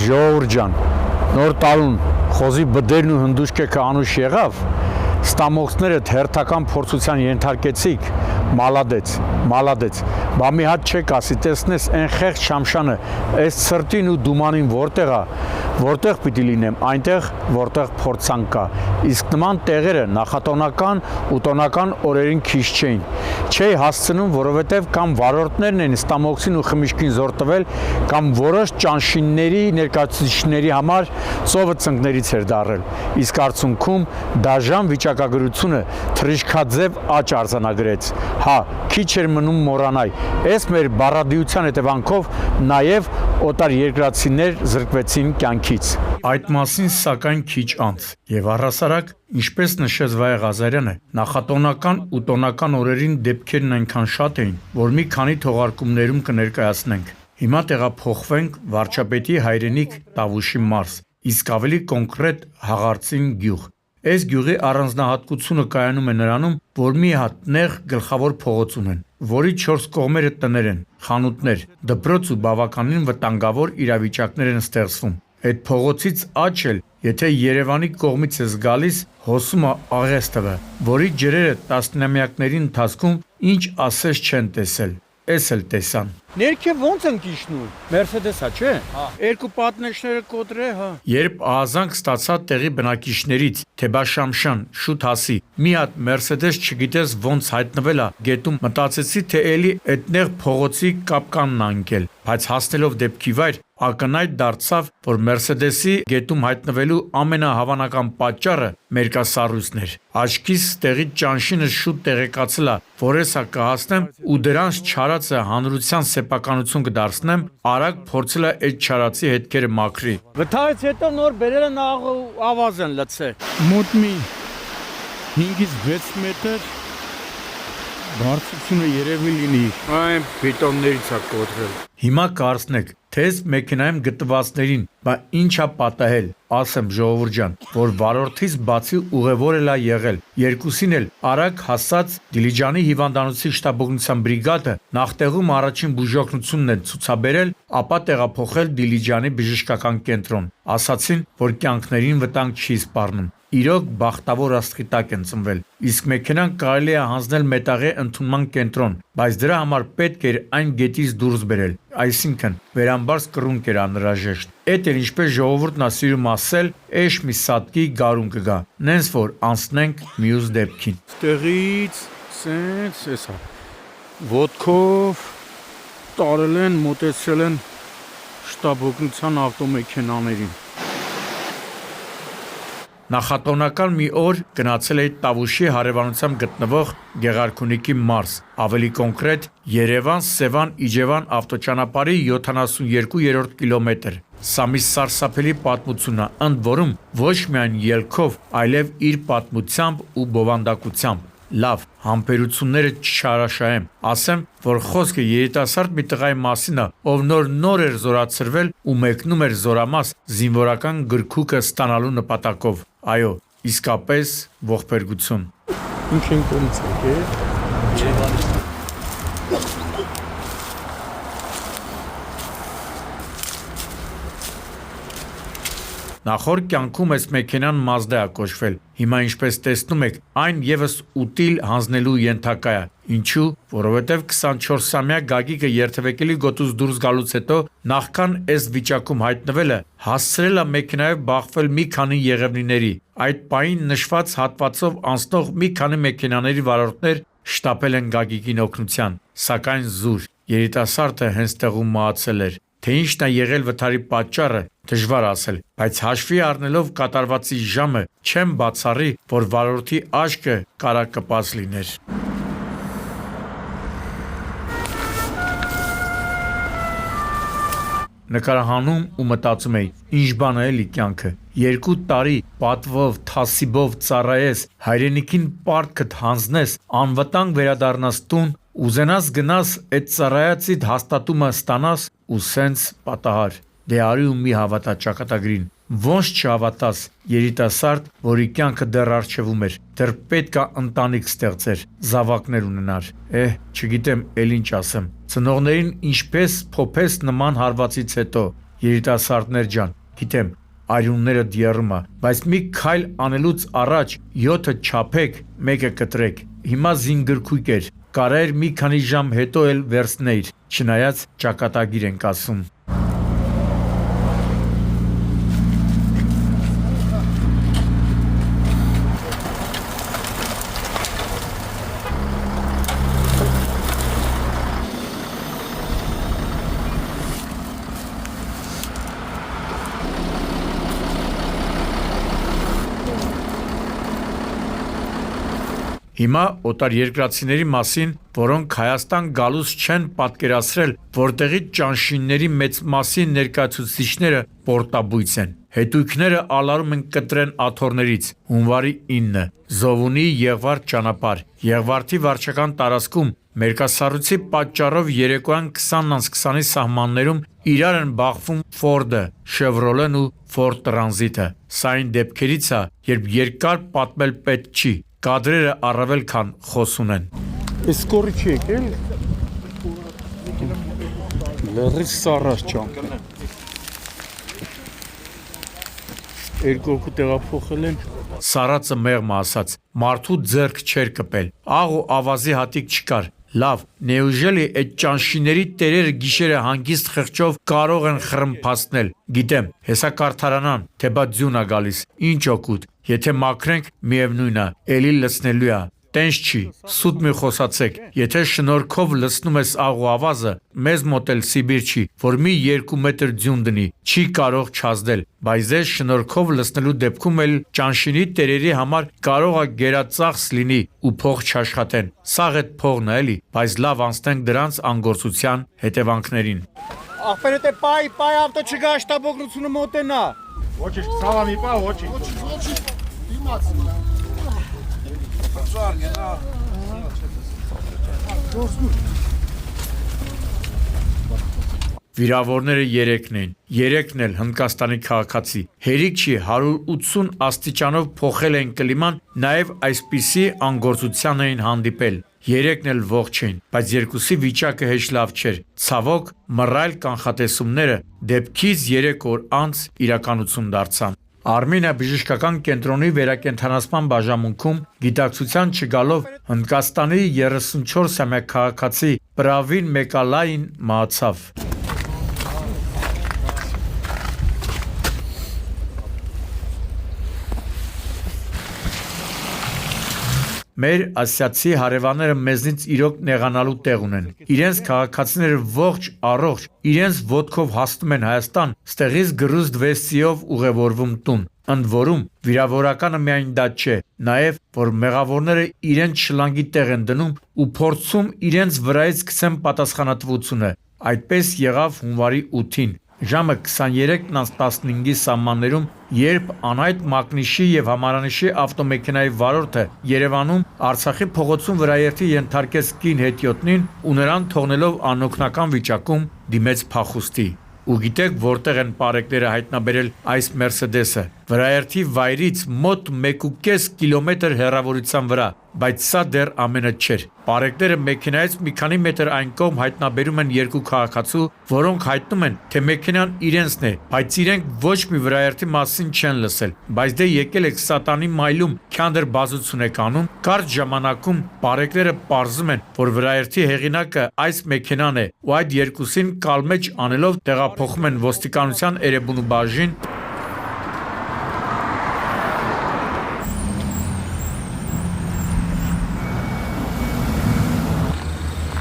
ժողովուրդ ջան, նոր տարուն խոզի բդերն ու հնդուշկեքը անուշ եղավ, ստամոքսները հերթական փորձության ենթարկեցիք, մալադեց, բա մի հատ չեք ասի, տեսնես այն խեղճ Շամշանը, այս ցրտին ու դումանին որտեղ պիտի լինեմ, այնտեղ, որտեղ փորձանք կա, իսկ նման տեղերը նախատոնական ու տոնական օրերին քիչ չէին, չէի հասցնում, որովհետև կամ վարորդներն են ստամոքսին ու խմիչքին զոր տվել, կամ որոշ ճանշինների ներկայացուցիչների համար ծովը ծնկներից էր դարել, իսկ արդյունքում դաժան վիճակագրությունը թռիչքաձև աճ արձանագրեց, հա, քիչ էր մնում մոռանալ, այս մեր բառադիության հետևանքով նաև օտար երկրացիներ զրկվեցին կյանքից։ Այդ մասին սակայն քիչ անց եւ առհասարակ, ինչպես նշեց Վայե Ղազարյանը, նախատոնական ու տոնական օրերին դեպքերն այնքան շատ էին, որ մի քանի թողարկումներում կներկայացնենք։ Հիմա տեղափոխվենք վարչապետի հայրենիք Տավուշի մարզ, իսկ ավելի կոնկրետ Հաղարծին գյուղ։ Այս գյուղի առանձնահատկությունը կայանում է նրանում, որ մի հատ նեղ գլխավոր փողոց ունեն, որի 4 կողմերը տներ են, խանութներ, դպրոց ու բավականին վտանգավոր իրավիճակներ են ստեղծվում։ Այդ փողոցից աճ էլ, եթե Երևանի կողմից ես գալիս, հոսում է Աղեստովը, որի ջրերը տասնամյակների ընթացքում ինչ ասես չեն տեսել, էս էլ տեսան։ Ներքև ոնց ենք իջնում, Մերսեդեսա չէ, երկու պատնեշները կոտրե, հա։ Երբ ահազանգ ստացա տեղի բնակիչներից, թե բա Շամշան, շուտ հասի, մի հատ Մերսեդես չգիտես ոնց հայտնվել է գետում, մտածեցի, թե էլի այդտեղ փողոցի կապկանն անկել, բայց հասնելով դեպքի վայր, ակնհայտ դարձավ, որ Մերսեդեսի գետում հայտնվելու ամենահավանական պատճառը մերկասառույցն էր։ Աչքիս տեղի ճանշինը շուտ տեղեկացել է, որ հեսա կհասնեմ ու դրանց չարածը հանրության սեփականություն կդարձնեմ, արագ փորձել է այդ չարացի հետքերը մաքրի։ Վթարից հետո նոր բերել են ավազ են լցե։ Մոտ մի 5-ից 6 մետր բարձրությունը երևի լինի։ Այն բետոններից է կոտրել։ Հիմա կարծնեք, թեզ մեքենայում գտվածներին, բա ինչա պատահել, ասեմ ժողովուրդ ջան, որ վարորդից բացի ուղևոր էլ է եղել, երկուսին էլ արագ հասած Դիլիջանի հիվանդանոցի շտաբօգնության բրիգադը նախտեղում առաջին բուժօգնությունն են ցուցաբերել, ապա տեղափոխել Դիլիջանի բժշկական կենտրոն, ասացին, որ կյանքներին վտանգ չի սպառնում։ Իրոք բախտավոր աստղի տակ են ծնվել, իսկ մեքենան կարելի է հանձնել մետաղե ընդունման կենտրոն, բայց դրա համար պետք էր այն գետից դուրս բերել, այսինքն վերամբարձ կռունկ էր անհրաժեշտ։ Էդ էր ինչպես ժողովուրդն է սիրում ասել, էշ մի սատկի գարուն կգա, նենց որ անցնենք մյուս դեպքին։ Ստեղից սենց էսա ոտքով տարել են, մոտեցրել են շտաբօգնության ավտոմեքենաներին։ Նախատոնական մի օր գնացել էի Տավուշի հարևանությամբ գտնվող Գեղարքունիքի մարզ, ավելի կոնկրետ Երևան-Սևան-Իջևան ավտոճանապարհի 72-րդ կիլոմետր։ Սա մի սարսափելի պատմություն է, ընդ որում ոչ միայն ելքով, այլև իր պատմությամբ ու բովանդակությամբ։ Լավ, համբերությունները չչարաշահեմ, ասեմ, որ խոսքը երիտասարդ մի տղայի մասին է, ով նոր էր զորացրվել ու մեկնում էր զորամաս զինվորական գրքուկը ստանալու նպատակով։ Այո, իսկապես ողբերգություն։ Ինչ են կոնցերտ է։ Երևանի Նախորդ կյանքում այս մեքենան Mazda է կոչվել։ Հիմա ինչպես տեսնում եք, այն եւս ուտիլ հանձնելու ենթակա է։ Ինչու՞, որովհետև 24-ամյա Գագիկը երթևեկելի գոտուց դուրս գալուց հետո նախքան այս վիճակում հայտնվելը հասցրել է մեքենայով բախվել մի քանի եղևնիների։ Այդ պահին նշված հատվածով անցնող մի քանի մեքենաների վարորդներ շտապել են Գագիկին օգնության, սակայն զուր։ Երիտասարդը հենց տեղում մահացել էր։ Թե ինչն է եղել վթարի պատճառը, դժվար ասել, բայց հաշվի առնելով կատարվածի ժամը, չեմ բացառի, որ վարորդի աչքը կարակպած լիներ։ Նկարահանում ու մտածում էի, ինչ բան է էլի կյանքը։ 2 տարի պատվով, թասիբով ծառայես, հայրենիքին պարտքդ հանձնես, անվտանգ վերադառնաս տուն, ուզենաս գնաս այդ ծառայածիդ հաստատումը ստանաս ու սենց պատահար։ Դե արի ու մի հավատա ճակատագրին։ Ոնց չհավատաս, երիտասարդ, որի կյանքը դեռ առջևում էր, դեռ պետք է ընտանիք ստեղծեր, զավակներ ունենար։ Չգիտեմ էլ ինչ ասեմ։ Ծնողներին ինչպես փոփես նման հարվածից հետո, երիտասարդներ ջան, գիտեմ, արյունները դիառում է, բայց մի քայլ անելուց առաջ 7-ը չափեք, 1-ը կտրեք։ Հիմա զինգրքույկ էր, կարա էր մի քանի ժամ հետո էլ վերցնեիր, չնայած ճակատագիր ենք ասում։ Հիմա օտարերկրացիների մասին, որոնք Հայաստան գալուց չեն պատկերացրել, որտեղից ճանշինների մեծ մասի ներկայացուցիչները պորտաբույծ են։ Հետույքները ալարում են կտրեն աթոռներից, հունվարի 9, Զովունի Եղվարդ ճանապարհ, Եղվարդի վարչական տարածքում մերկասառույցի պատճառով երեկոյան 20:20-ի սահմաններում իրար են բախվում Ֆորդը, Շևրոլեն ու Ֆորդ Տրանզիտը։ Սա այն դեպքերից է, երբ երկար պատմել պետք չի, կադրերը առավել քան խոսուն են։ Այս կորի չի եկել։ Լրիվ սառած ճամփա։ Երկու տեղափոխել են։ Սառածը մեղմ ասաց, մարդու ձեռք չէր կպել, աղ ու ավազի հատիկ չկար։ Լավ, նեուժելի այդ ճանշիների տերերը գիշերը հանգիստ խղճով կարող են խրմփացնել։ Գիտեմ, հեսա կարդարանան, թե բա ձյուն է գալիս, ինչ օգուտ, եթե մաքրենք, միևնույն է, էլի լցնելու է։ Տենց չի, սուտ մի խոսացեք, եթե շնորհքով լցնում ես աղ ու ավազը, մեզ մոտ էլ Սիբիր չի, որ մի 2 մետր ձյուն դնի, չի կարող չազդել, բայց դες շնորհքով լցնելու դեպքում էլ ճանշինի տերերի համար կարող է գերածախս լինի ու փող չաշխատեն։ Սաղ այդ փողն է էլի, բայց լավ անցնենք դրանց անգործության հետևանքներին։ Ախպեր եթե պայ ավտո չգա շտաբօգնությունը մոտենա։ Ոչինչ, սալամի պա, ոչինչ։ Դիմաց։ Վիրավորները 3-ն են, 3-ն էլ Հնդկաստանի քաղաքացի։ Հերիք չի 180 աստիճանով փոխել են կլիման, նաև այսպիսի անգործության էին հանդիպել։ 3-ն էլ ողջ էին, բայց երկուսի վիճակը հեչ լավ չէր։ Ցավոք, մռայլ կանխատեսումները դեպքից 3 օր անց իրականություն դարձան։ Արմենիա բժշկական կենտրոնի վերակենդանացման բաժանմունքում գիտակցության չգալով Հնդկաստանի 34-ամյա քաղաքացի Պրավին Մեկալային մահացավ։ Մեր ասիացի հարևանները մեզնից իրոք նեղանալու տեղ ունեն։ Իրենց քաղաքացիները ողջ առողջ, իրենց ոտքով հասնում են Հայաստան, ստեղից գրուստ վեստիով ուղևորվում տուն։ Ընդ որում, վիրավորականը միայն դա չէ, նաև որ մեղավորները իրենց շլանգի տեղ են դնում ու փորձում իրենց վրայից գցեն պատասխանատվությունը։ Այդպես եղավ հունվարի 8-ին։ Ժամը 23:15-ի սահմաններում, երբ անհայտ մակնիշի եւ համարանիշի ավտոմեքենայի վարորդը Երևանում Արցախի փողոցում վրաերթի ենթարկեց կին հետիոտնին ու նրան թողնելով անօգնական վիճակում դիմեց փախուստի։ Ու գիտեք որտեղ են պարեկները հայտնաբերել այս Մերսեդեսը։ Վրաերթի վայրից մոտ 1.5 կիլոմետր հեռավորության վրա, բայց սա դեռ ամենը չէր։ Պարեկները մեքենայից մի քանի մետր այն կողմ հայտնաբերում են 2 քաղաքացու, որոնք հայտնում են, թե մեքենան իրենցն է, բայց իրենք ոչ մի վրաերթի մասին չեն լսել։ Բայց դե եկել եք Սատանի մայլում, քանդր բազություն եք անում, կարճ ժամանակում պարեկները պարզում են, որ վրաերթի հեղինակը այս մեքենան է, ու այդ երկուսին կալմեջ անելով տեղափոխում են ոստիկանության Էրեբունու բաժին։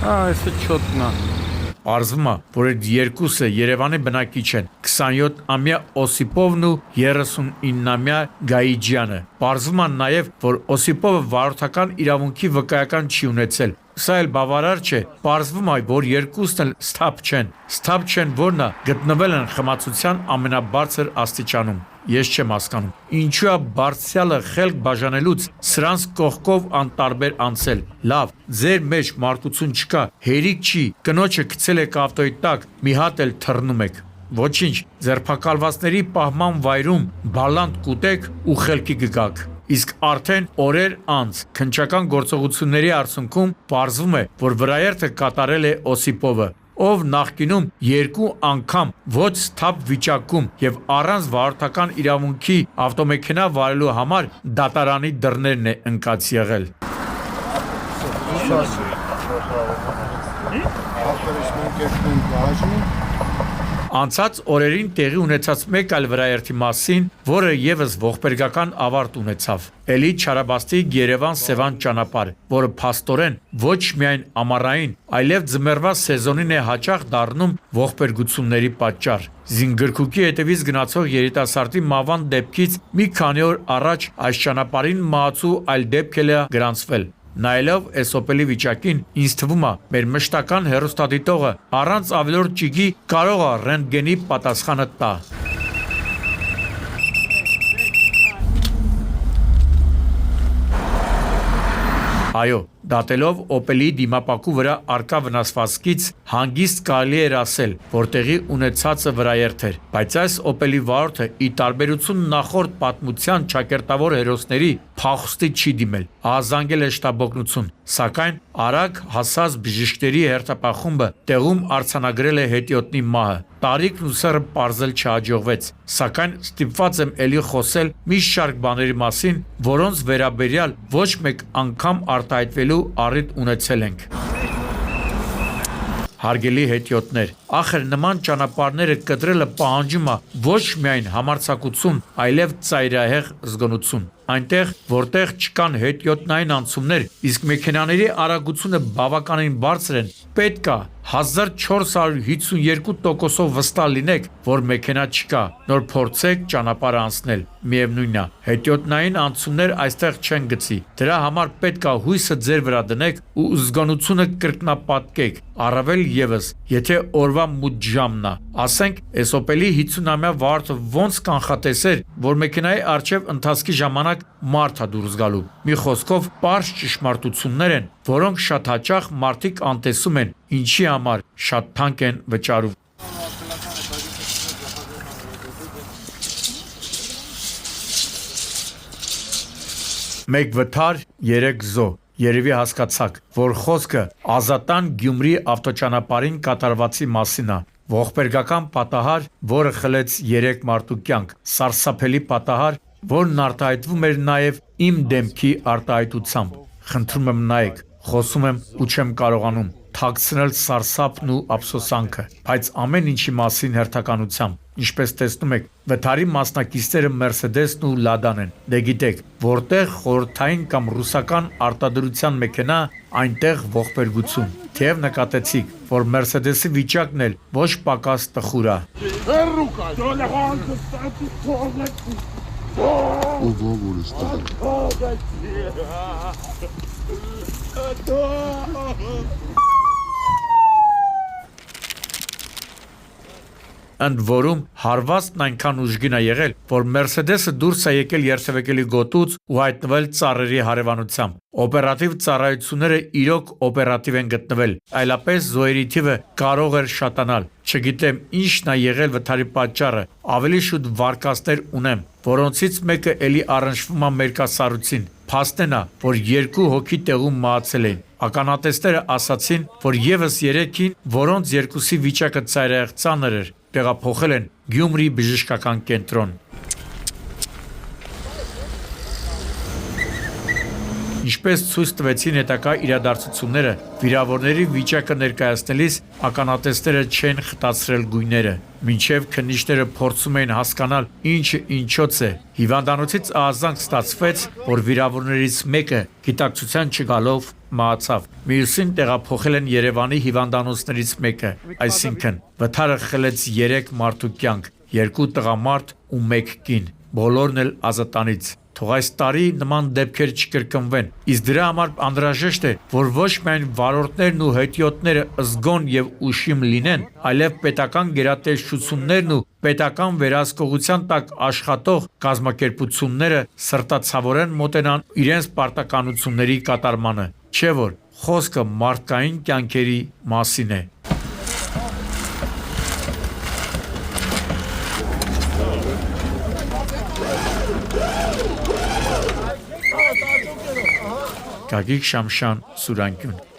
Այսը չոտնա։ Պարզվում է, որ այդ երկուսը Երևանի բնակիչ են՝ 27-ամյա Օսիպովն ու 39-ամյա Գայիջյանը։ Պարզվում է նաև, որ Օսիպովը վարորդական իրավունքի վկայական չի ունեցել։ Սա էլ բավարար չէ, պարզվում է, որ երկուսն էլ Սթափ չեն, որն է գտնվել են խմացության ամենաբարձր աստիճանում։ Ես չեմ հասկանում, ինչու է բարձյալը խելք բաժանելուց սրանց կողքով անտարբեր անցել։ Լավ, ձեր մեջ մարդկություն չկա, հերիք չի, կնոջը գցել եք ավտոյի տակ, մի հատ էլ թռնում եք։ Ոչինչ, ձերբակալվածների պահման վայրում բալանտ կուտեք ու խելքի կգաք։ Իսկ արդեն օրեր անց քննչական գործողությունների արդյունքում պարզվում է, որ վրաերթը կատարել է Օսիպովը։ ով նախկինում 2 անգամ ոչ սթափ վիճակում եւ առանց վարորդական իրավունքի ավտոմեքենա վարելու համար դատարանի դռներն է ընկած եղել։ Անցած օրերին տեղի ունեցած մեկ այլ վրաերթի մասին, որը եւս ողբերգական ավարտ ունեցավ։ Էլի Չարաբաստիկ Երևան-Սևան ճանապարհ, որը փաստորեն ոչ միայն ամառային, այլև ձմեռվա սեզոնին է հաճախ դառնում ողբերգությունների պատճառ։ Զինգրքուկի հետևից գնացող երիտասարդի մահվան դեպքից մի քանի օր առաջ այս ճանապարհին մահացու այլ դեպք էլ է գրանցվել։ Նայելով էսոպելի վիճակին, ինձ թվում է, մեր մշտական հեռուստադիտողը առանց ավելորդ ճիգի կարող է ռենտգենի պատասխանը տա։ Այո, դատելով Opel-ի դիմապակու վրա արկա վնասվածքից հանգիստ կարելի էր ասել, որ տեղի ունեցածը վրաերթ էր, բայց այս Opel-ի վարորդը ի տարբերություն նախորդ պատմության ճակերտավոր հերոսների փախուստի չի դիմել, ահազանգել է շտաբօգնություն, սակայն արագ հասած բժիշկների հերթապահ տեղում արձանագրել է հետիոտնի մահը։ Տարիքն ու սեռը պարզել չհաջողվեց, սակայն ստիպված եմ ելի խոսել մի շարք բաների մասին, որոնց վերաբերյալ ոչ մեկ անգամ արտահայտվելու առիթ ունեցել ենք։ Հարգելի հետիոտներ, ախր նման ճանապարհները կտրելը պահանջում է ոչ միայն համարձակություն, այլև ծայրահեղ զգոնություն։ Այնտեղ, որտեղ չկան հետիոտնային անցումներ, իսկ մեքենաների արագությունը բավականին բարձր են, պետք է 1452%-ով վստահ լինեք, որ մեքենա չկա, նոր փորձեք ճանապարհ անցնել։ Միևնույնն է, հետիոտնային անցումներ այստեղ չեն գցի։ Դրա համար պետք է հույսը ձեր վրա դնեք ու զգոնությունը կրկնապատկեք, առավել ևս, եթե օրվա մութ ժամն է։ Ասենք, էսոպելի 50-ամյա վարորդը ոնց կանխատեսեր, որ մեքենայի առջև ընթացքի ժամանակ մարդ է դուրս գալու։ Մի խոսքով, պարզ ճշմարտություններ են, որոնք շատ հաճախ մարդիկ անտեսում են, ինչի համար շատ թանկ են վճարում։ Մեկ վթար, 3 զո։ Երևի հասկացաք, որ խոսքը Ազատան Գյումրի ավտոճանապարհին կատարվածի մասին է։ Ողբերգական պատահար, որը խլեց 3 մարդու կյանք, սարսափելի պատահար, որն արտահայտվում էր նաև իմ դեմքի արտահայտությամբ։ Խնդրում եմ նայեք, խոսում եմ ու չեմ կարողանում թաքցնել սարսափն ու ափսոսանքը, բայց ամեն ինչի մասին հերթականությամբ։ Ինչպես տեսնում եք, վթարի մասնակիցները Mercedes-ն ու Lada-ն են։ Դե գիտեք, որտեղ խորհրդային կամ ռուսական արտադրության մեքենա, այնտեղ ողբերգություն։ Թեև նկատեցիք, որ Mercedes-ի վիճակն էլ ոչ պակաս տխուր է։ Ընդ որում հարվածն այնքան ուժգին է եղել, որ Mercedes-ը դուրս է եկել երթևեկելի գոտուց ու հայտնվել ծառերի հարևանությամբ։ Օպերատիվ ծառայությունները իրոք օպերատիվ են գտնվել, այլապես զոհերի թիվը կարող էր շատանալ։ Չգիտեմ ինչն է եղել վթարի պատճառը, ավելի շուտ վարկածներ ունեմ, որոնցից մեկը էլի առնչվում է մերկասառույցին։ Փաստն է, որ 2 հոգի տեղում մահացել են։ Ականատեսները ասացին, որ եւս 3-ին, որոնց 2-ի վիճակը ծայրահեղ ծանր էր, տեղափոխել են Գյումրի բժշկական կենտրոն։ Ինչպես ցույց տվեցին հետագա իրադարձությունները, վիրավորների վիճակը ներկայացնելիս ականատեսները չեն խտացրել գույները, մինչև քննիչները փորձում էին հասկանալ ինչը ինչոց է։ Հիվանդանոցից ահազանգ ստացվեց, որ վիրավորներից մեկը գիտակցության չգալով մահացավ։ Մյուսին տեղափոխել են Երևանի հիվանդանոցներից մեկը, այսինքն վթարը խլեց 3 մարդու կյանք, 2 տղամարդ ու 1 կին, բոլորն էլ Ազատանից։ Թող այս տարի նման դեպքեր չկրկնվեն, իսկ դրա համար անհրաժեշտ է, որ ոչ միայն վարորդներն ու հետիոտները զգոն եւ ուշիմ լինեն, այլև պետական գերատեսչություններն ու պետական վերահսկողության տակ աշխատող կազմակերպությունները սրտացավորեն մոտենան իրենց պարտականությունների կատարմանը, չէ՞ որ խոսքը մարդկային կյանքերի մասին է։ Գագիկ Շամշան, Սուրանկյուն։